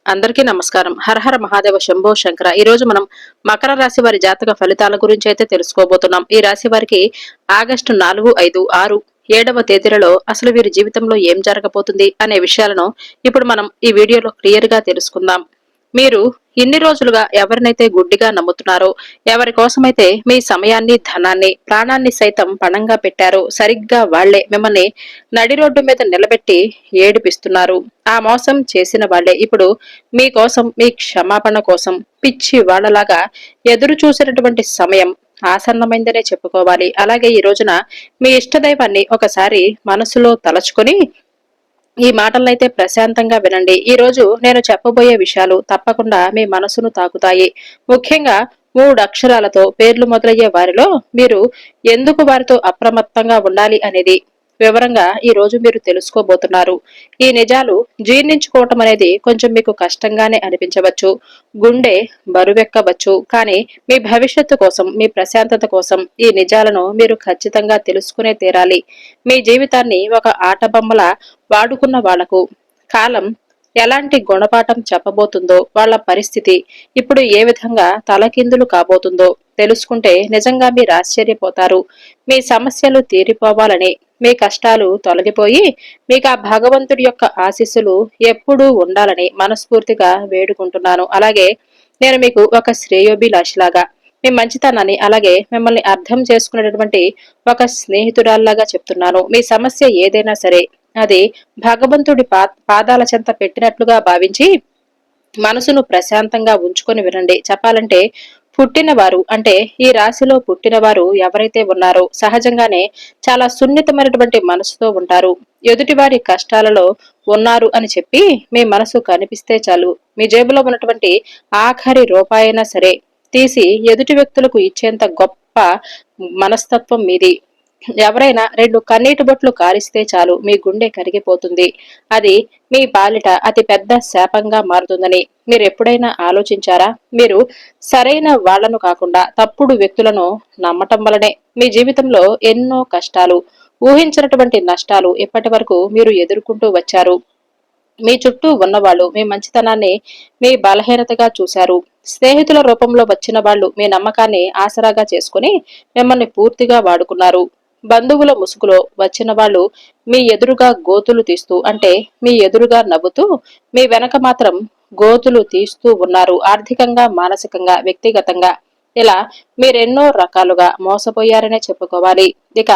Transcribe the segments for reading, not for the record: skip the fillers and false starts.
అందరికీ నమస్కారం. హరహర మహాదేవ శంభో శంకర. ఈ రోజు మనం మకర రాశి వారి జాతక ఫలితాల గురించి అయితే తెలుసుకోబోతున్నాం. ఈ రాశి వారికి ఆగస్టు 4, 5, 6, 7వ తేదీలలో అసలు వీరి జీవితంలో ఏం జరగబోతుంది అనే విషయాలను ఇప్పుడు మనం ఈ వీడియోలో క్లియర్ గా తెలుసుకుందాం. మీరు ఇన్ని రోజులుగా ఎవరినైతే గుడ్డిగా నమ్ముతున్నారో, ఎవరి కోసమైతే మీ సమయాన్ని, ధనాన్ని, ప్రాణాన్ని సైతం పణంగా పెట్టారో, సరిగ్గా వాళ్లే మిమ్మల్ని నడి రోడ్డు మీద నిలబెట్టి ఏడిపిస్తున్నారు. ఆ మోసం చేసిన వాళ్లే ఇప్పుడు మీకోసం, మీ క్షమాపణ కోసం పిచ్చి వాళ్లలాగా ఎదురు చూసినటువంటి సమయం ఆసన్నమైందనే చెప్పుకోవాలి. అలాగే ఈ రోజున మీ ఇష్టదైవాన్ని ఒకసారి మనసులో తలచుకొని ఈ మాటలనైతే ప్రశాంతంగా వినండి. ఈ రోజు నేను చెప్పబోయే విషయాలు తప్పకుండా మీ మనసును తాకుతాయి. ముఖ్యంగా 3 అక్షరాలతో పేర్లు మొదలయ్యే వారిలో మీరు ఎందుకు వారితో అప్రమత్తంగా ఉండాలి అనేది వివరంగా ఈ రోజు మీరు తెలుసుకోబోతున్నారు. ఈ నిజాలు జీర్ణించుకోవటం అనేది కొంచెం మీకు కష్టంగానే అనిపించవచ్చు, గుండె బరువెక్కవచ్చు. కానీ మీ భవిష్యత్తు కోసం, మీ ప్రశాంతత కోసం ఈ నిజాలను మీరు ఖచ్చితంగా తెలుసుకునే తీరాలి. మీ జీవితాన్ని ఒక ఆటబొమ్మలా వాడుకున్న వాళ్లకు కాలం ఎలాంటి గుణపాఠం చెప్పబోతుందో, వాళ్ల పరిస్థితి ఇప్పుడు ఏ విధంగా తలకిందులు కాబోతుందో తెలుసుకుంటే నిజంగా మీరు ఆశ్చర్యపోతారు. మీ సమస్యలు తీరిపోవాలని, మీ కష్టాలు తొలగిపోయి మీకు ఆ భగవంతుడి యొక్క ఆశీస్సులు ఎప్పుడూ ఉండాలని మనస్ఫూర్తిగా వేడుకుంటున్నాను. అలాగే నేను మీకు ఒక శ్రేయోభిలాషిలాగా, మీ మంచితనాన్ని, అలాగే మిమ్మల్ని అర్థం చేసుకునేటటువంటి ఒక స్నేహితురాల్లాగా చెప్తున్నాను. మీ సమస్య ఏదైనా సరే అది భగవంతుడి పాదాల చెంత పెట్టినట్లుగా భావించి మనసును ప్రశాంతంగా ఉంచుకొని వినండి. చెప్పాలంటే పుట్టినవారు, అంటే ఈ రాశిలో పుట్టినవారు ఎవరైతే ఉన్నారో సహజంగానే చాలా సున్నితమైనటువంటి మనసుతో ఉంటారు. ఎదుటివారి కష్టాలలో ఉన్నారు అని చెప్పి మీ మనసు కనిపిస్తే చాలు, మీ జేబులో ఉన్నటువంటి ఆఖరి రూపాయైనా సరే తీసి ఎదుటి వ్యక్తులకు ఇచ్చేంత గొప్ప మనస్తత్వం మీది. ఎవరైనా 2 కన్నీటి బొట్లు కారిస్తే చాలు మీ గుండె కరిగిపోతుంది. అది మీ పాలిట అతి పెద్ద శాపంగా మారుతుందని మీరు ఎప్పుడైనా ఆలోచించారా? మీరు సరైన వాళ్లను కాకుండా తప్పుడు వ్యక్తులను నమ్మటం వలనే మీ జీవితంలో ఎన్నో కష్టాలు, ఊహించినటువంటి నష్టాలు ఇప్పటి వరకు మీరు ఎదుర్కొంటూ వచ్చారు. మీ చుట్టూ ఉన్నవాళ్లు మీ మంచితనాన్ని మీ బలహీనతగా చూశారు. స్నేహితుల రూపంలో వచ్చిన వాళ్ళు మీ నమ్మకాన్ని ఆసరాగా చేసుకుని మిమ్మల్ని పూర్తిగా వాడుకున్నారు. బంధువుల ముసుగులో వచ్చిన వాళ్ళు మీ ఎదురుగా గోతులు తీస్తూ, అంటే మీ ఎదురుగా నవ్వుతూ, మీ వెనక మాత్రం గోతులు తీస్తూ ఉన్నారు. ఆర్థికంగా, మానసికంగా, వ్యక్తిగతంగా ఇలా మీరెన్నో రకాలుగా మోసపోయారనే చెప్పుకోవాలి. ఇక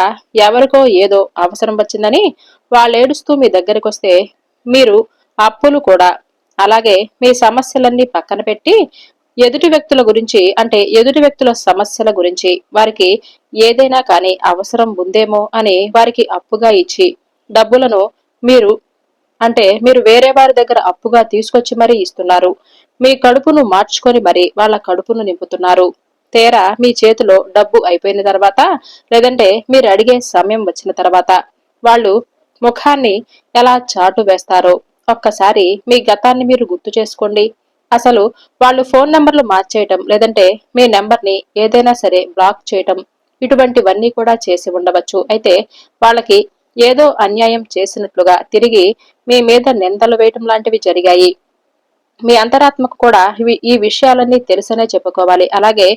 ఎవరికో ఏదో అవసరం వచ్చిందని వాళ్ళేడుస్తూ మీ దగ్గరికొస్తే మీరు అప్పులు కూడా, అలాగే మీ సమస్యలన్నీ పక్కన పెట్టి ఎదుటి వ్యక్తుల గురించి, అంటే ఎదుటి వ్యక్తుల సమస్యల గురించి, వారికి ఏదైనా కానీ అవసరం ఉందేమో అని వారికి అప్పుగా ఇచ్చి డబ్బులను మీరు, అంటే మీరు వేరే వారి దగ్గర అప్పుగా తీసుకొచ్చి మరీ ఇస్తున్నారు. మీ కడుపును మార్చుకొని మరి వాళ్ళ కడుపును నింపుతున్నారు. తేరా మీ చేతిలో డబ్బు అయిపోయిన తర్వాత, లేదంటే మీరు అడిగే సమయం వచ్చిన తర్వాత వాళ్ళు ముఖాన్ని ఎలా చాటు వేస్తారో ఒక్కసారి మీ గతాన్ని మీరు గుర్తు చేసుకోండి. అసలు వాళ్ళు ఫోన్ నంబర్లు మార్చేయటం, లేదంటే మీ నెంబర్ని ఏదైనా సరే బ్లాక్ చేయటం, ఇటువంటివన్నీ కూడా చేసి ఉండవచ్చు. అయితే వాళ్ళకి ఏదో అన్యాయం చేసినట్లుగా తిరిగి మీ మీద నిందలు వేయటం లాంటివి జరిగాయి. మీ అంతరాత్మకు కూడా ఈ విషయాలన్నీ తెలుసనే చెప్పుకోవాలి. అలాగే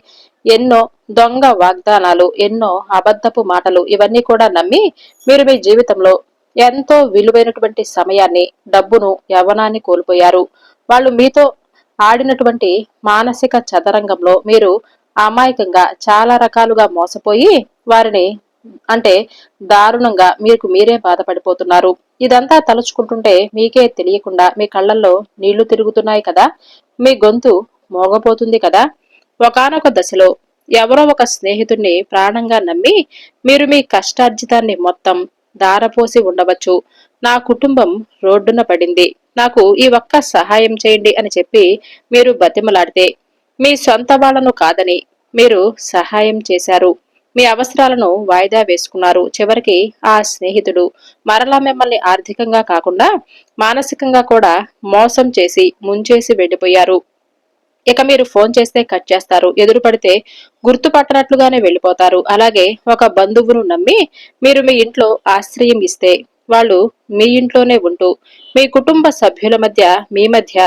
ఎన్నో దొంగ వాగ్దానాలు, ఎన్నో అబద్ధపు మాటలు, ఇవన్నీ కూడా నమ్మి మీరు మీ జీవితంలో ఎంతో విలువైనటువంటి సమయాన్ని, డబ్బును, యవ్వనాన్ని కోల్పోయారు. వాళ్ళు మీతో ఆడినటువంటి మానసిక చదరంగంలో మీరు అమాయకంగా చాలా రకాలుగా మోసపోయి వారిని, అంటే దారుణంగా మీకు మీరే బాధపడిపోతున్నారు. ఇదంతా తలుచుకుంటుంటే మీకే తెలియకుండా మీ కళ్ళల్లో నీళ్లు తిరుగుతున్నాయి కదా, మీ గొంతు మోగపోతుంది కదా. ఒకానొక దశలో ఎవరో ఒక స్నేహితుడిని ప్రాణంగా నమ్మి మీరు మీ కష్టార్జితాన్ని మొత్తం దారపోసి ఉండవచ్చు. నా కుటుంబం రోడ్డున పడింది, నాకు ఈ ఒక్క సహాయం చేయండి అని చెప్పి మీరు బతిమలాడితే మీ సొంత వాళ్లను కాదని మీరు సహాయం చేశారు. మీ అవసరాలను వాయిదా వేసుకున్నారు. చివరికి ఆ స్నేహితుడు మరలా మిమ్మల్ని ఆర్థికంగా కాకుండా మానసికంగా కూడా మోసం చేసి ముంచేసి వెళ్లిపోయారు. ఇక మీరు ఫోన్ చేస్తే కట్ చేస్తారు, ఎదురు పడితే గుర్తుపట్టనట్లుగానే వెళ్లిపోతారు. అలాగే ఒక బంధువును నమ్మి మీరు మీ ఇంట్లో ఆశ్రయం ఇస్తే వాళ్ళు మీ ఇంట్లోనే ఉంటూ మీ కుటుంబ సభ్యుల మధ్య,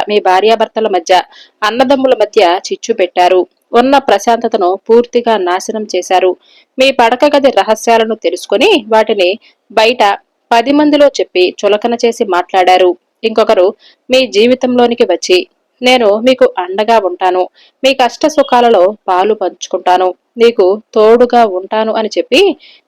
మీ భార్యాభర్తల మధ్య, అన్నదమ్ముల మధ్య చిచ్చు పెట్టారు. ఉన్న ప్రశాంతతను పూర్తిగా నాశనం చేశారు. మీ పడక గది రహస్యాలను తెలుసుకుని వాటిని బయట 10 మందిలో చెప్పి చులకన చేసి మాట్లాడారు. ఇంకొకరు మీ జీవితంలోనికి వచ్చి నేను మీకు అండగా ఉంటాను, మీ కష్ట సుఖాలలో పాలు పంచుకుంటాను, నీకు తోడుగా ఉంటాను అని చెప్పి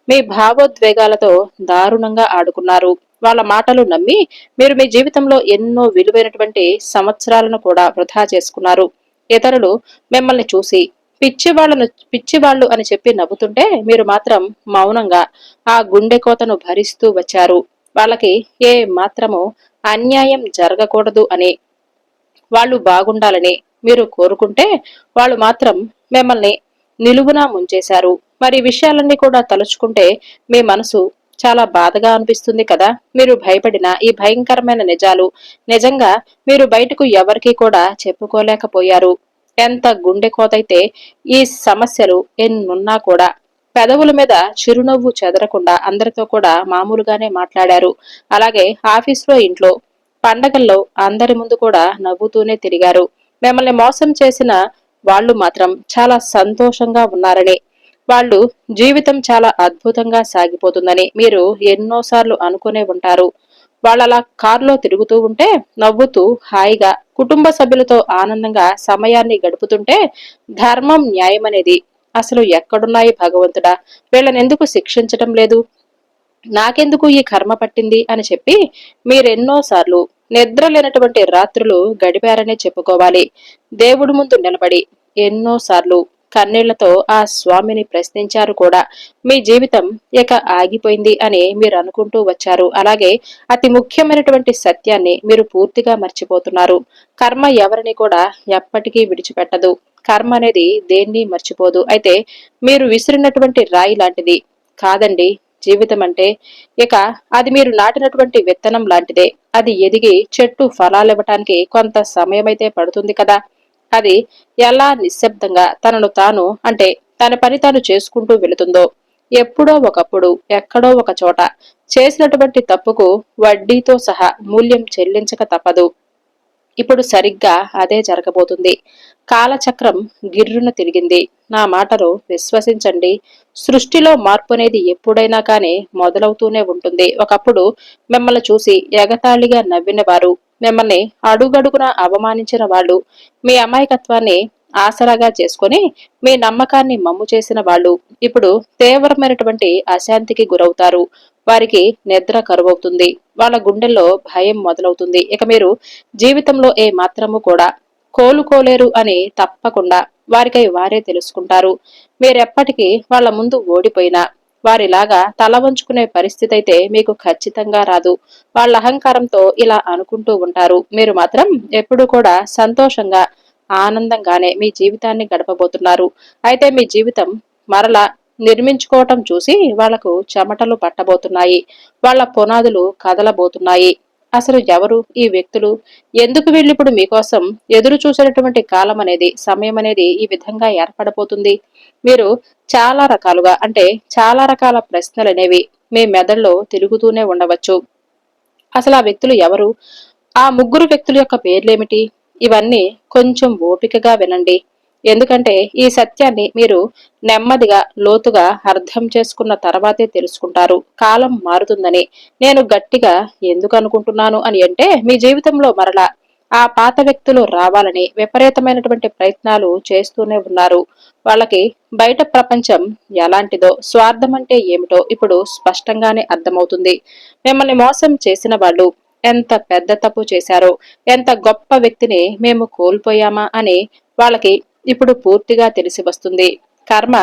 మీ భావోద్వేగాలతో దారుణంగా ఆడుకున్నారు. వాళ్ళ మాటలు నమ్మి మీరు మీ జీవితంలో ఎన్నో విలువైనటువంటి సంవత్సరాలను కూడా వృధా చేసుకున్నారు. ఇతరులు మిమ్మల్ని చూసి పిచ్చివాళ్లు అని చెప్పి నవ్వుతుంటే మీరు మాత్రం మౌనంగా ఆ గుండె కోతను భరిస్తూ వచ్చారు. వాళ్ళకి ఏ మాత్రము అన్యాయం జరగకూడదు అని, వాళ్ళు బాగుండాలని మీరు కోరుకుంటే వాళ్ళు మాత్రం మిమ్మల్ని నిలువునా ముంచేశారు. మరి ఈ విషయాలన్నీ కూడా తలుచుకుంటే మీ మనసు చాలా బాధగా అనిపిస్తుంది కదా. మీరు భయపడిన ఈ భయంకరమైన నిజాలు నిజంగా మీరు బయటకు ఎవరికీ కూడా చెప్పుకోలేకపోయారు. ఎంత గుండె కోతైతే ఈ సమస్యలు ఎన్నున్నా కూడా పెదవుల మీద చిరునవ్వు చెదరకుండా అందరితో కూడా మామూలుగానే మాట్లాడారు. అలాగే ఆఫీసులో, ఇంట్లో, పండగల్లో అందరి ముందు కూడా నవ్వుతూనే తిరిగారు. మిమ్మల్ని మోసం చేసిన వాళ్ళు మాత్రం చాలా సంతోషంగా ఉన్నారని, వాళ్ళు జీవితం చాలా అద్భుతంగా సాగిపోతుందని మీరు ఎన్నోసార్లు అనుకునే ఉంటారు. వాళ్ళలా కారులో తిరుగుతూ ఉంటే నవ్వుతూ హాయిగా కుటుంబ సభ్యులతో ఆనందంగా సమయాన్ని గడుపుతుంటే ధర్మం, న్యాయం అనేది అసలు ఎక్కడున్నాయి భగవంతుడా, వీళ్ళనెందుకు శిక్షించటం లేదు, నాకెందుకు ఈ కర్మ పట్టింది అని చెప్పి మీరెన్నోసార్లు నిద్ర లేనటువంటి రాత్రులు గడిపారనే చెప్పుకోవాలి. దేవుడి ముందు నిలబడి ఎన్నోసార్లు కన్నీళ్లతో ఆ స్వామిని ప్రశ్నించారు కూడా. మీ జీవితం ఇక ఆగిపోయింది అని మీరు అనుకుంటూ వచ్చారు. అలాగే అతి ముఖ్యమైనటువంటి సత్యాన్ని మీరు పూర్తిగా మర్చిపోతున్నారు. కర్మ ఎవరిని కూడా ఎప్పటికీ విడిచిపెట్టదు. కర్మ అనేది దేన్ని మర్చిపోదు. అయితే మీరు విసిరినటువంటి రాయి లాంటిది కాదండి జీవితం అంటే. ఇక అది మీరు నాటినటువంటి విత్తనం లాంటిదే. అది ఎదిగి చెట్టు ఫలాలివ్వటానికి కొంత సమయమైతే పడుతుంది కదా. అది ఎలా నిశ్శబ్దంగా తనను తాను అంటే తన పని తాను చేసుకుంటూ వెళుతుందో, ఎప్పుడో ఒకప్పుడు ఎక్కడో ఒక చోట చేసినటువంటి తప్పుకు వడ్డీతో సహా మూల్యం చెల్లించక తప్పదు. ఇప్పుడు సరిగ్గా అదే జరగబోతుంది. కాలచక్రం గిర్రున తిరిగింది. నా మాటలు విశ్వసించండి. సృష్టిలో మార్పు అనేది ఎప్పుడైనా కానీ మొదలవుతూనే ఉంటుంది. ఒకప్పుడు మిమ్మల్ని చూసి ఎగతాళిగా నవ్విన వారు, మిమ్మల్ని అడుగడుగున అవమానించిన వాళ్ళు, మీ అమాయకత్వాన్ని ఆసరాగా చేసుకుని మీ నమ్మకాన్ని మమ్ము చేసిన వాళ్ళు ఇప్పుడు తీవ్రమైనటువంటి అశాంతికి గురవుతారు. వారికి నిద్ర కరువవుతుంది. వాళ్ళ గుండెల్లో భయం మొదలవుతుంది. ఇక మీరు జీవితంలో ఏ మాత్రము కూడా కోలుకోలేరు అని తప్పకుండా వారికై వారే తెలుసుకుంటారు. మీరెప్పటికీ వాళ్ళ ముందు ఓడిపోయినా వారిలాగా తల వంచుకునే పరిస్థితి అయితే మీకు ఖచ్చితంగా రాదు. వాళ్ళ అహంకారంతో ఇలా అనుకుంటూ ఉంటారు. మీరు మాత్రం ఎప్పుడూ కూడా సంతోషంగా, ఆనందంగానే మీ జీవితాన్ని గడపబోతున్నారు. అయితే మీ జీవితం మరలా నిర్మించుకోవటం చూసి వాళ్లకు చెమటలు పట్టబోతున్నాయి. వాళ్ళ పునాదులు కదలబోతున్నాయి. అసలు ఎవరు ఈ వ్యక్తులు, ఎందుకు వీళ్ళిప్పుడు మీకోసం ఎదురు చూసేటటువంటి కాలం అనేది, సమయం అనేది ఈ విధంగా ఏర్పడబోతుంది? మీరు చాలా రకాలుగా అంటే చాలా రకాల ప్రశ్నలు అనేవి మీ మెదడులో తిరుగుతూనే ఉండవచ్చు. అసలు ఆ వ్యక్తులు ఎవరు, ఆ ముగ్గురు వ్యక్తుల యొక్క పేర్లేమిటి, ఇవన్నీ కొంచెం ఓపికగా వినండి. ఎందుకంటే ఈ సత్యాన్ని మీరు నెమ్మదిగా లోతుగా అర్థం చేసుకున్న తర్వాతే తెలుసుకుంటారు. కాలం మారుతుందని నేను గట్టిగా ఎందుకు అనుకుంటున్నాను అని అంటే, మీ జీవితంలో మరలా ఆ పాత వ్యక్తులు రావాలని విపరీతమైనటువంటి ప్రయత్నాలు చేస్తూనే ఉన్నారు. వాళ్ళకి బయట ప్రపంచం ఎలాంటిదో, స్వార్థం అంటే ఏమిటో ఇప్పుడు స్పష్టంగానే అర్థమవుతుంది. మిమ్మల్ని మోసం చేసిన వాళ్ళు ఎంత పెద్ద తప్పు చేశారో, ఎంత గొప్ప వ్యక్తిని మేము కోల్పోయామా అని వాళ్ళకి ఇప్పుడు పూర్తిగా తెలిసి వస్తుంది. కర్మ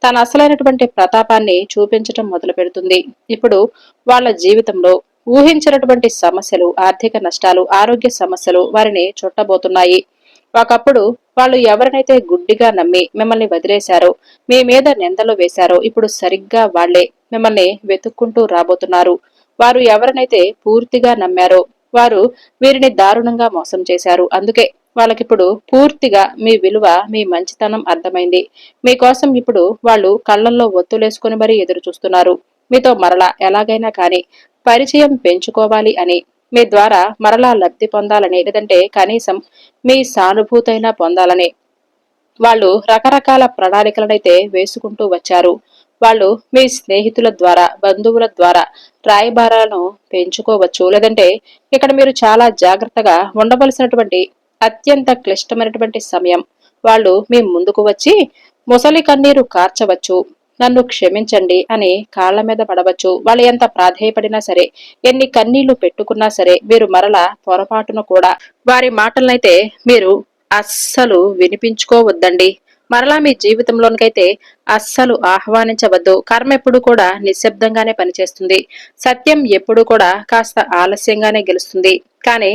తన అసలైనటువంటి ప్రతాపాన్ని చూపించటం మొదలు పెడుతుంది. ఇప్పుడు వాళ్ళ జీవితంలో ఊహించినటువంటి సమస్యలు, ఆర్థిక నష్టాలు, ఆరోగ్య సమస్యలు వారిని చుట్టబోతున్నాయి. ఒకప్పుడు వాళ్ళు ఎవరినైతే గుడ్డిగా నమ్మి మిమ్మల్ని వదిలేశారో, మీ మీద నిందలు వేశారో, ఇప్పుడు సరిగ్గా వాళ్లే మిమ్మల్ని వెతుక్కుంటూ రాబోతున్నారు. వారు ఎవరినైతే పూర్తిగా నమ్మారో వారు వీరిని దారుణంగా మోసం చేశారు. అందుకే వాళ్ళకిప్పుడు పూర్తిగా మీ విలువ, మీ మంచితనం అర్థమైంది. మీకోసం ఇప్పుడు వాళ్ళు కళ్లల్లో ఒత్తులేసుకుని మరీ ఎదురు చూస్తున్నారు. మీతో మరలా ఎలాగైనా కానీ పరిచయం పెంచుకోవాలి అని, మీ ద్వారా మరలా లబ్ధి పొందాలని, లేదంటే కనీసం మీ సానుభూతైనా పొందాలని వాళ్ళు రకరకాల ప్రణాళికలనైతే వేసుకుంటూ వచ్చారు. వాళ్ళు మీ స్నేహితుల ద్వారా, బంధువుల ద్వారా రాయబారాలను పెంచుకోవచ్చు. లేదంటే ఇక్కడ మీరు చాలా జాగ్రత్తగా ఉండవలసినటువంటి అత్యంత క్లిష్టమైనటువంటి సమయం. వాళ్ళు మీ ముందుకు వచ్చి ముసలి కన్నీరు కార్చవచ్చు. నన్ను క్షమించండి అని కాళ్ల మీద పడవచ్చు. వాళ్ళు ఎంత ప్రాధేయపడినా సరే, ఎన్ని కన్నీళ్లు పెట్టుకున్నా సరే, మీరు మరలా పొరపాటును కూడా వారి మాటలనైతే మీరు అస్సలు వినిపించుకోవద్దండి. మరలా మీ జీవితంలోనికైతే అస్సలు ఆహ్వానించవద్దు. కర్మ ఎప్పుడు కూడా నిశ్శబ్దంగానే పనిచేస్తుంది. సత్యం ఎప్పుడు కూడా కాస్త ఆలస్యంగానే గెలుస్తుంది. కానీ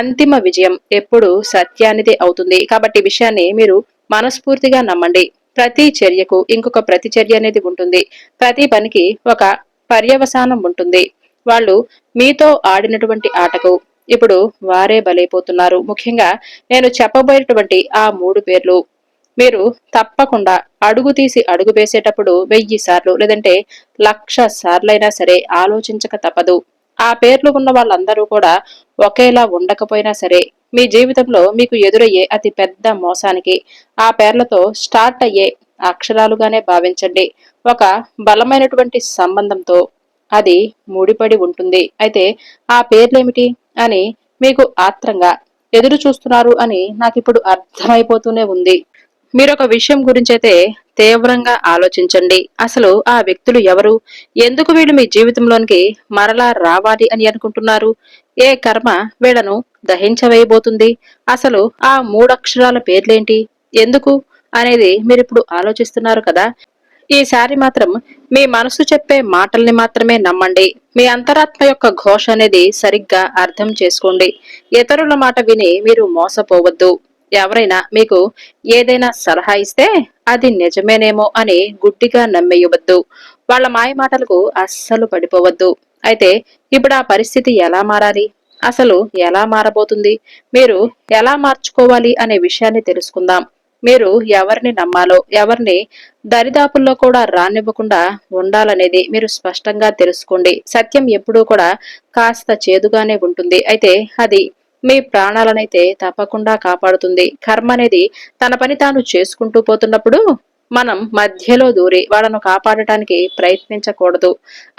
అంతిమ విజయం ఎప్పుడు సత్యానిదే అవుతుంది. కాబట్టి ఈ విషయాన్ని మీరు మనస్ఫూర్తిగా నమ్మండి. ప్రతి చర్యకు ఇంకొక ప్రతిచర్య అనేది ఉంటుంది. ప్రతి పనికి ఒక పర్యవసానం ఉంటుంది. వాళ్ళు మీతో ఆడినటువంటి ఆటకు ఇప్పుడు వారే బలైపోతున్నారు. ముఖ్యంగా నేను చెప్పబోయేటువంటి ఆ 3 పేర్లు మీరు తప్పకుండా అడుగు తీసి అడుగు వేసేటప్పుడు 1000 సార్లు, లేదంటే 1,00,000 సార్లైనా సరే ఆలోచించక తప్పదు. ఆ పేర్లు ఉన్న వాళ్ళందరూ కూడా ఒకేలా ఉండకపోయినా సరే, మీ జీవితంలో మీకు ఎదురయ్యే అతి పెద్ద మోసానికి ఆ పేర్లతో స్టార్ట్ అయ్యే అక్షరాలుగానే భావించండి. ఒక బలమైనటువంటి సంబంధంతో అది ముడిపడి ఉంటుంది. అయితే ఆ పేర్లేమిటి అని మీకు ఆత్రంగా ఎదురు చూస్తున్నారు అని నాకిప్పుడు అర్థమైపోతూనే ఉంది. మీరొక విషయం గురించైతే తీవ్రంగా ఆలోచించండి. అసలు ఆ వ్యక్తులు ఎవరు? ఎందుకు వీళ్ళు మీ జీవితంలోనికి మరలా రావాలి అని అనుకుంటున్నారు? ఏ కర్మ వీళ్ళను దహించవేయబోతుంది? అసలు ఆ 3 అక్షరాల పేర్లేంటి? ఎందుకు అనేది మీరిప్పుడు ఆలోచిస్తున్నారు కదా. ఈసారి మాత్రం మీ మనసు చెప్పే మాటల్ని మాత్రమే నమ్మండి. మీ అంతరాత్మ యొక్క ఘోష అనేది సరిగ్గా అర్థం చేసుకోండి. ఇతరుల మాట విని మీరు మోసపోవద్దు. ఎవరైనా మీకు ఏదైనా సలహా ఇస్తే అది నిజమేనేమో అని గుడ్డిగా నమ్మేయవద్దు. వాళ్ళ మాయ మాటలకు అస్సలు పడిపోవద్దు. అయితే ఇప్పుడు ఆ పరిస్థితి ఎలా మారాలి? అసలు ఎలా మారబోతుంది? మీరు ఎలా మార్చుకోవాలి అనే విషయాన్ని తెలుసుకుందాం. మీరు ఎవరిని నమ్మాలో, ఎవరిని దరిదాపుల్లో కూడా రానివ్వకుండా ఉండాలనేది మీరు స్పష్టంగా తెలుసుకోండి. సత్యం ఎప్పుడూ కూడా కాస్త చేదుగానే ఉంటుంది. అయితే అది మీ ప్రాణాలనైతే తప్పకుండా కాపాడుతుంది. కర్మ అనేది తన పని తాను చేసుకుంటూ పోతున్నప్పుడు మనం మధ్యలో దూరి వాళ్ళను కాపాడటానికి ప్రయత్నించకూడదు.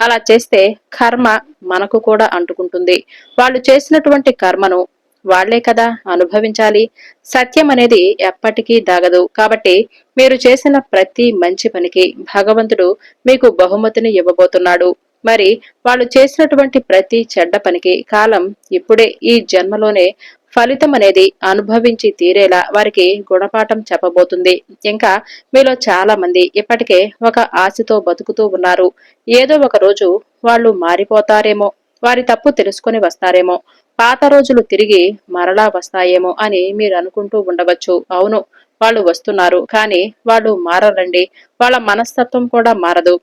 అలా చేస్తే కర్మ మనకు కూడా అంటుకుంటుంది. వాళ్ళు చేసినటువంటి కర్మను వాళ్లే కదా అనుభవించాలి. సత్యం అనేది ఎప్పటికీ దాగదు. కాబట్టి మీరు చేసిన ప్రతి మంచి పనికి భగవంతుడు మీకు బహుమతిని ఇవ్వబోతున్నాడు. మరి వాళ్ళు చేసినటువంటి ప్రతి చెడ్డ పనికి కాలం ఇప్పుడే ఈ జన్మలోనే ఫలితం అనేది అనుభవించి తీరేలా వారికి గుణపాఠం చెప్పబోతుంది. ఇంకా మీలో చాలా మంది ఇప్పటికే ఒక ఆశతో బతుకుతూ ఉన్నారు. ఏదో ఒక రోజు వాళ్ళు మారిపోతారేమో, వారి తప్పు తెలుసుకొని వస్తారేమో, పాత రోజులు తిరిగి మరలా వస్తాయేమో అని మీరు అనుకుంటూ ఉండవచ్చు. అవును, వాళ్ళు వస్తున్నారు. కానీ వాళ్ళు మారరండి. వాళ్ళ మనస్తత్వం కూడా మారదు.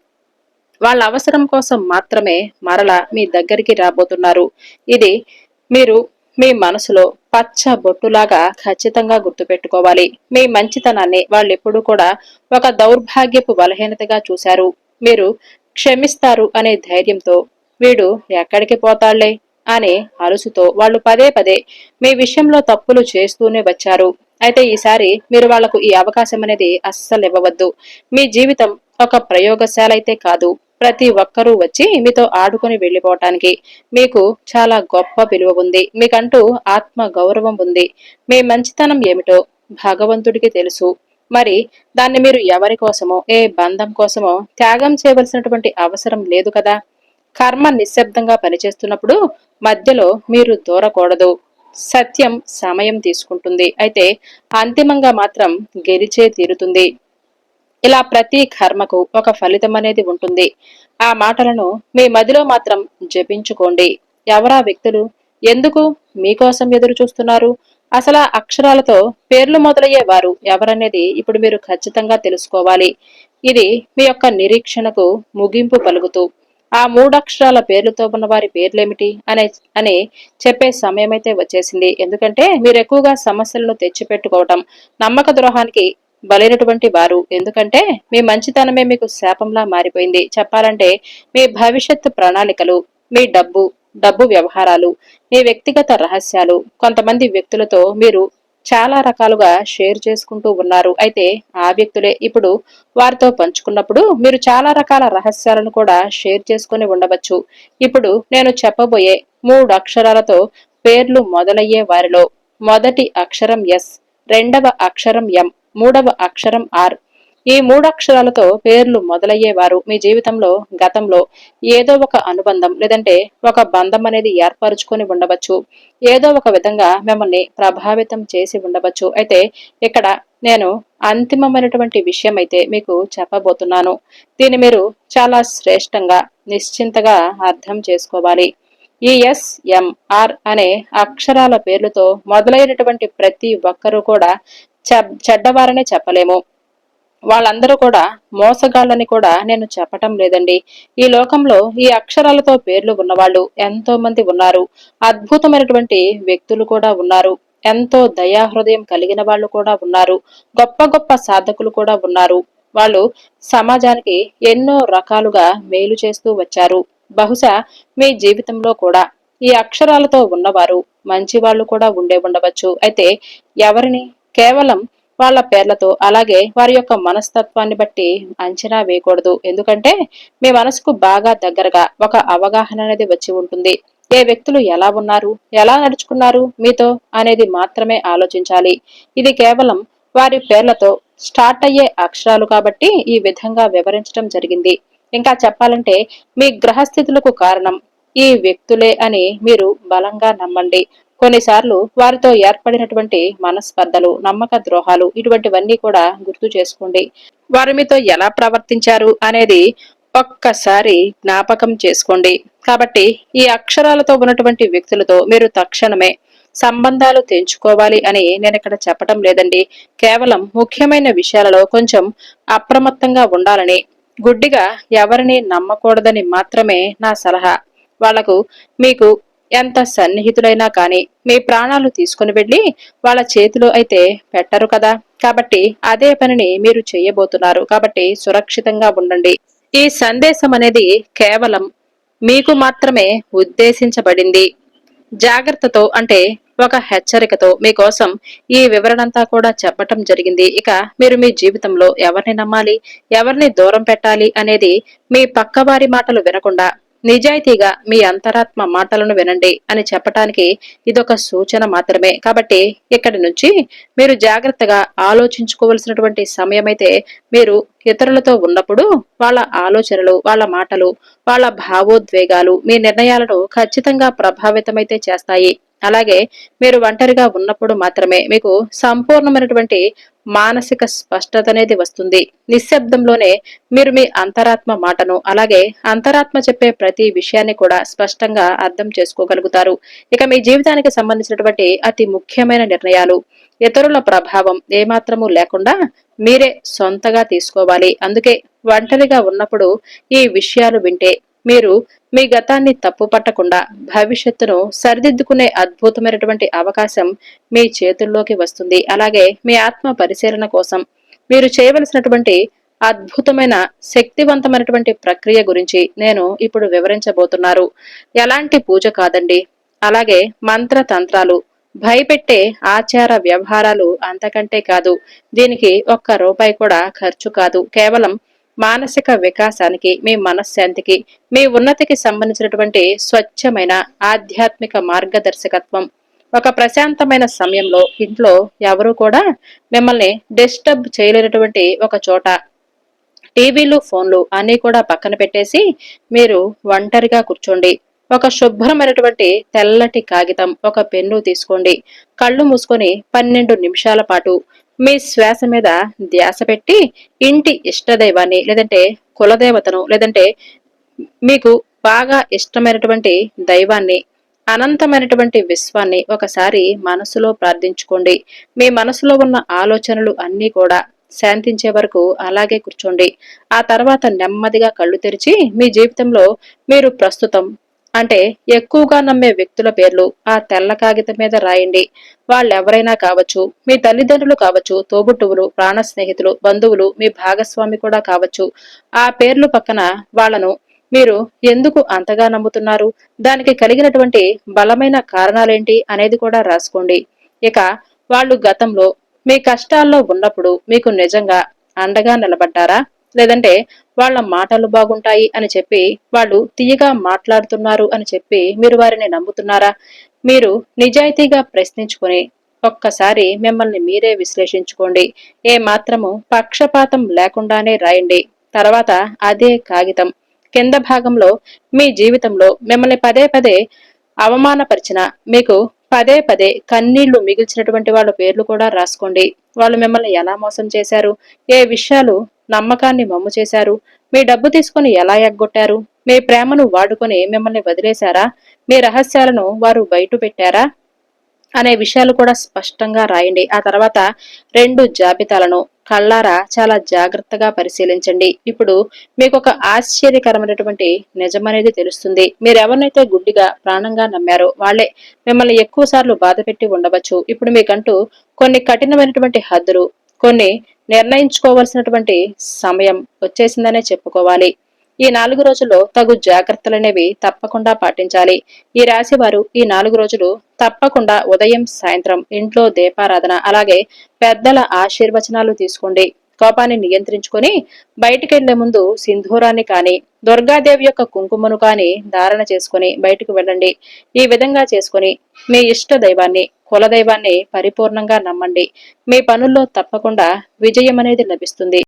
వాళ్ళ అవసరం కోసం మాత్రమే మరలా మీ దగ్గరికి రాబోతున్నారు. ఇది మీరు మీ మనసులో పచ్చ బొట్టులాగా ఖచ్చితంగా గుర్తుపెట్టుకోవాలి. మీ మంచితనాన్ని వాళ్ళెప్పుడూ కూడా ఒక దౌర్భాగ్యపు బలహీనతగా చూశారు. మీరు క్షమిస్తారు అనే ధైర్యంతో వీడు ఎక్కడికి పోతాళ్లే అనే అలుసుతో వాళ్ళు పదే పదే మీ విషయంలో తప్పులు చేస్తూనే వచ్చారు. అయితే ఈసారి మీరు వాళ్లకు ఈ అవకాశం అనేది అస్సలు ఇవ్వవద్దు. మీ జీవితం ఒక ప్రయోగశాల అయితే కాదు. ప్రతి ఒక్కరూ వచ్చి మీతో ఆడుకొని వెళ్లిపోవటానికి మీకు చాలా గొప్ప విలువ ఉంది. మీకంటూ ఆత్మ గౌరవం ఉంది. మీ మంచితనం ఏమిటో భగవంతుడికి తెలుసు. మరి దాన్ని మీరు ఎవరి కోసమో, ఏ బంధం కోసమో త్యాగం చేయవలసినటువంటి అవసరం లేదు కదా. కర్మ నిశ్శబ్దంగా పనిచేస్తున్నప్పుడు మధ్యలో మీరు దూరకూడదు. సత్యం సమయం తీసుకుంటుంది. అయితే అంతిమంగా మాత్రం గెలిచే తీరుతుంది. ఇలా ప్రతి కర్మకు ఒక ఫలితం అనేది ఉంటుంది. ఆ మాటలను మీ మదిలో మాత్రం జపించుకోండి. ఎవరా వ్యక్తులు? ఎందుకు మీకోసం ఎదురు చూస్తున్నారు? అసలు ఆ అక్షరాలతో పేర్లు మొదలయ్యే వారు ఎవరనేది ఇప్పుడు మీరు ఖచ్చితంగా తెలుసుకోవాలి. ఇది మీ యొక్క నిరీక్షణకు ముగింపు పలుకుతూ ఆ 3 అక్షరాల పేర్లతో ఉన్న వారి పేర్లేమిటి అని చెప్పే సమయమైతే వచ్చేసింది. ఎందుకంటే మీరు ఎక్కువగా సమస్యలను తెచ్చిపెట్టుకోవటం, నమ్మక ద్రోహానికి బలైనటువంటి వారు. ఎందుకంటే మీ మంచితనమే మీకు శాపంలా మారిపోయింది. చెప్పాలంటే మీ భవిష్యత్తు ప్రణాళికలు, మీ డబ్బు వ్యవహారాలు, మీ వ్యక్తిగత రహస్యాలు కొంతమంది వ్యక్తులతో మీరు చాలా రకాలుగా షేర్ చేసుకుంటూ ఉన్నారు. అయితే ఆ వ్యక్తులే ఇప్పుడు వారితో పంచుకున్నప్పుడు మీరు చాలా రకాల రహస్యాలను కూడా షేర్ చేసుకుని ఉండవచ్చు. ఇప్పుడు నేను చెప్పబోయే 3 అక్షరాలతో పేర్లు మొదలయ్యే వారిలో మొదటి అక్షరం ఎస్, రెండవ అక్షరం ఎం, మూడవ అక్షరం ఆర్. ఈ 3 అక్షరాలతో పేర్లు మొదలయ్యేవారు మీ జీవితంలో గతంలో ఏదో ఒక అనుబంధం లేదంటే ఒక బంధం అనేది ఏర్పరచుకొని ఉండవచ్చు. ఏదో ఒక విధంగా మిమ్మల్ని ప్రభావితం చేసి ఉండవచ్చు. అయితే ఇక్కడ నేను అంతిమమైనటువంటి విషయం అయితే మీకు చెప్పబోతున్నాను. దీన్ని మీరు చాలా శ్రేష్టంగా నిశ్చింతగా అర్థం చేసుకోవాలి. ఈ ఎస్, ఎం, ఆర్ అనే అక్షరాల పేర్లతో మొదలైనటువంటి ప్రతి ఒక్కరూ కూడా చెడ్డవారనే చెప్పలేము. వాళ్ళందరూ కూడా మోసగాళ్ళని కూడా నేను చెప్పటం లేదండి. ఈ లోకంలో ఈ అక్షరాలతో పేర్లు ఉన్నవాళ్ళు ఎంతో మంది ఉన్నారు. అద్భుతమైనటువంటి వ్యక్తులు కూడా ఉన్నారు. ఎంతో దయాహృదయం కలిగిన వాళ్ళు కూడా ఉన్నారు. గొప్ప గొప్ప సాధకులు కూడా ఉన్నారు. వాళ్ళు సమాజానికి ఎన్నో రకాలుగా మేలు చేస్తూ వచ్చారు. బహుశా మీ జీవితంలో కూడా ఈ అక్షరాలతో ఉన్నవారు మంచి వాళ్ళు కూడా ఉండే ఉండవచ్చు. అయితే ఎవరిని కేవలం వాళ్ళ పేర్లతో అలాగే వారి యొక్క మనస్తత్వాన్ని బట్టి అంచనా వేయకూడదు. ఎందుకంటే మీ మనసుకు బాగా దగ్గరగా ఒక అవగాహన అనేది వచ్చి ఉంటుంది. ఏ వ్యక్తులు ఎలా ఉన్నారు, ఎలా నడుచుకున్నారు మీతో అనేది మాత్రమే ఆలోచించాలి. ఇది కేవలం వారి పేర్లతో స్టార్ట్ అయ్యే అక్షరాలు కాబట్టి ఈ విధంగా వివరించడం జరిగింది. ఇంకా చెప్పాలంటే మీ గ్రహస్థితులకు కారణం ఈ వ్యక్తులే అని మీరు బలంగా నమ్మండి. కొన్నిసార్లు వారితో ఏర్పడినటువంటి మనస్పర్ధలు, నమ్మక ద్రోహాలు ఇటువంటివన్నీ కూడా గుర్తు చేసుకోండి. వారు మీతో ఎలా ప్రవర్తించారు అనేది ఒక్కసారి జ్ఞాపకం చేసుకోండి. కాబట్టి ఈ అక్షరాలతో ఉన్నటువంటి వ్యక్తులతో మీరు తక్షణమే సంబంధాలు తెంచుకోవాలి అని నేను ఇక్కడ చెప్పటం లేదండి. కేవలం ముఖ్యమైన విషయాలలో కొంచెం అప్రమత్తంగా ఉండాలని, గుడ్డిగా ఎవరిని నమ్మకూడదని మాత్రమే నా సలహా. వాళ్లకు మీకు ఎంత సన్నిహితులైనా కాని మీ ప్రాణాలు తీసుకుని వెళ్లి వాళ్ళ చేతిలో అయితే పెట్టరు కదా. కాబట్టి అదే పనిని మీరు చేయబోతున్నారు. కాబట్టి సురక్షితంగా ఉండండి. ఈ సందేశం అనేది కేవలం మీకు మాత్రమే ఉద్దేశించబడింది. జాగ్రత్తతో అంటే ఒక హెచ్చరికతో మీకోసం ఈ వివరణంతా కూడా చెప్పటం జరిగింది. ఇక మీరు మీ జీవితంలో ఎవరిని నమ్మాలి, ఎవరిని దూరం పెట్టాలి అనేది మీ పక్కవారి మాటలు వినకుండా నిజాయితీగా మీ అంతరాత్మ మాటలను వినండి అని చెప్పటానికి ఇదొక సూచన మాత్రమే. కాబట్టి ఇక్కడి నుంచి మీరు జాగ్రత్తగా ఆలోచించుకోవలసినటువంటి సమయమైతే మీరు ఇతరులతో ఉన్నప్పుడు వాళ్ళ ఆలోచనలు, వాళ్ళ మాటలు, వాళ్ళ భావోద్వేగాలు మీ నిర్ణయాలను ఖచ్చితంగా ప్రభావితమైతే చేస్తాయి. అలాగే మీరు ఒంటరిగా ఉన్నప్పుడు మాత్రమే మీకు సంపూర్ణమైనటువంటి మానసిక స్పష్టత అనేది వస్తుంది. నిశ్శబ్దంలోనే మీరు మీ అంతరాత్మ మాటను అలాగే అంతరాత్మ చెప్పే ప్రతి విషయాన్ని కూడా స్పష్టంగా అర్థం చేసుకోగలుగుతారు. ఇక మీ జీవితానికి సంబంధించినటువంటి అతి ముఖ్యమైన నిర్ణయాలు ఇతరుల ప్రభావం ఏమాత్రము లేకుండా మీరే సొంతగా తీసుకోవాలి. అందుకే ఒంటరిగా ఉన్నప్పుడు ఈ విషయాలు వింటే మీరు మీ గతాన్ని తప్పు పట్టకుండా భవిష్యత్తును సరిదిద్దుకునే అద్భుతమైనటువంటి అవకాశం మీ చేతుల్లోకి వస్తుంది. అలాగే మీ ఆత్మ పరిశీలన కోసం మీరు చేయవలసినటువంటి అద్భుతమైన శక్తివంతమైనటువంటి ప్రక్రియ గురించి నేను ఇప్పుడు వివరించబోతున్నారు. ఎలాంటి పూజ కాదండి, అలాగే మంత్ర తంత్రాలు, భయపెట్టే ఆచార వ్యవహారాలు అంతకంటే కాదు. దీనికి ఒక్క రూపాయి కూడా ఖర్చు కాదు. కేవలం మానసిక వికాసానికి, మీ మనశ్శాంతికి, మీ ఉన్నతికి సంబంధించినటువంటి స్వచ్ఛమైన ఆధ్యాత్మిక మార్గదర్శకత్వం. ఒక ప్రశాంతమైన సమయంలో ఇంట్లో ఎవరు కూడా మిమ్మల్ని డిస్టర్బ్ చేయలేనటువంటి ఒక చోట టీవీలు, ఫోన్లు అన్ని కూడా పక్కన పెట్టేసి మీరు ఒంటరిగా కూర్చోండి. ఒక శుభ్రమైనటువంటి తెల్లటి కాగితం, ఒక పెన్ను తీసుకోండి. కళ్ళు మూసుకొని 12 నిమిషాల పాటు మీ శ్వాస మీద ధ్యాస పెట్టి ఇంటి ఇష్టదైవాన్ని లేదంటే కులదేవతను లేదంటే మీకు బాగా ఇష్టమైనటువంటి దైవాన్ని, అనంతమైనటువంటి విశ్వాన్ని ఒకసారి మనసులో ప్రార్థించుకోండి. మీ మనసులో ఉన్న ఆలోచనలు అన్నీ కూడా శాంతించే వరకు అలాగే కూర్చోండి. ఆ తర్వాత నెమ్మదిగా కళ్ళు తెరిచి మీ జీవితంలో మీరు ప్రస్తుతం అంటే ఎక్కువగా నమ్మే వ్యక్తుల పేర్లు ఆ తెల్ల కాగితం మీద రాయండి. వాళ్ళెవరైనా కావచ్చు, మీ తల్లిదండ్రులు కావచ్చు, తోబుట్టువులు, ప్రాణ స్నేహితులు, బంధువులు, మీ భాగస్వామి కూడా కావచ్చు. ఆ పేర్లు పక్కన వాళ్ళను మీరు ఎందుకు అంతగా నమ్ముతున్నారు, దానికి కలిగినటువంటి బలమైన కారణాలేంటి అనేది కూడా రాసుకోండి. ఇక వాళ్ళు గతంలో మీ కష్టాల్లో ఉన్నప్పుడు మీకు నిజంగా అండగా నిలబడ్డారా, లేదంటే వాళ్ళ మాటలు బాగుంటాయి అని చెప్పి వాళ్ళు తీయగా మాట్లాడుతున్నారు అని చెప్పి మీరు వారిని నమ్ముతున్నారా? మీరు నిజాయితీగా ప్రశ్నించుకుని ఒక్కసారి మిమ్మల్ని మీరే విశ్లేషించుకోండి. ఏ మాత్రము పక్షపాతం లేకుండానే రాయండి. తర్వాత అదే కాగితం కింద భాగంలో మీ జీవితంలో మిమ్మల్ని పదే పదే అవమానపరిచిన, మీకు పదే పదే కన్నీళ్లు మిగిల్చినటువంటి వాళ్ళ పేర్లు కూడా రాసుకోండి. వాళ్ళు మిమ్మల్ని ఎలా మోసం చేశారు, ఏ విషయాలు నమ్మకాన్ని మమ్ము చేశారు, మీ డబ్బు తీసుకుని ఎలా ఎగ్గొట్టారు, మీ ప్రేమను వాడుకొని మిమ్మల్ని వదిలేశారా, మీ రహస్యాలను వారు బయట పెట్టారా అనే విషయాలు కూడా స్పష్టంగా రాయండి. ఆ తర్వాత 2 జాబితాలను కళ్ళారా చాలా జాగ్రత్తగా పరిశీలించండి. ఇప్పుడు మీకు ఒక ఆశ్చర్యకరమైనటువంటి నిజమనేది తెలుస్తుంది. మీరెవరినైతే గుడ్డిగా ప్రాణంగా నమ్మారో వాళ్ళే మిమ్మల్ని ఎక్కువ సార్లు బాధపెట్టి ఉండవచ్చు. ఇప్పుడు మీకంటూ కొన్ని కఠినమైనటువంటి హద్దులు, కొన్ని నిర్ణయించుకోవలసినటువంటి సమయం వచ్చేసిందనే చెప్పుకోవాలి. ఈ 4 రోజుల్లో తగు జాగ్రత్తలనేవి తప్పకుండా పాటించాలి. ఈ రాశి వారు ఈ 4 రోజులు తప్పకుండా ఉదయం సాయంత్రం ఇంట్లో దీపారాధన, అలాగే పెద్దల ఆశీర్వచనాలు తీసుకోండి. కోపాన్ని నియంత్రించుకొని బయటికెళ్లే ముందు సింధూరాన్ని కాని, దుర్గాదేవి యొక్క కుంకుమను కాని ధారణ చేసుకుని బయటకు వెళ్ళండి. ఈ విధంగా చేసుకుని మీ ఇష్ట దైవాన్ని, కులదైవాన్ని పరిపూర్ణంగా నమ్మండి. మీ పనుల్లో తప్పకుండా విజయం అనేది లభిస్తుంది.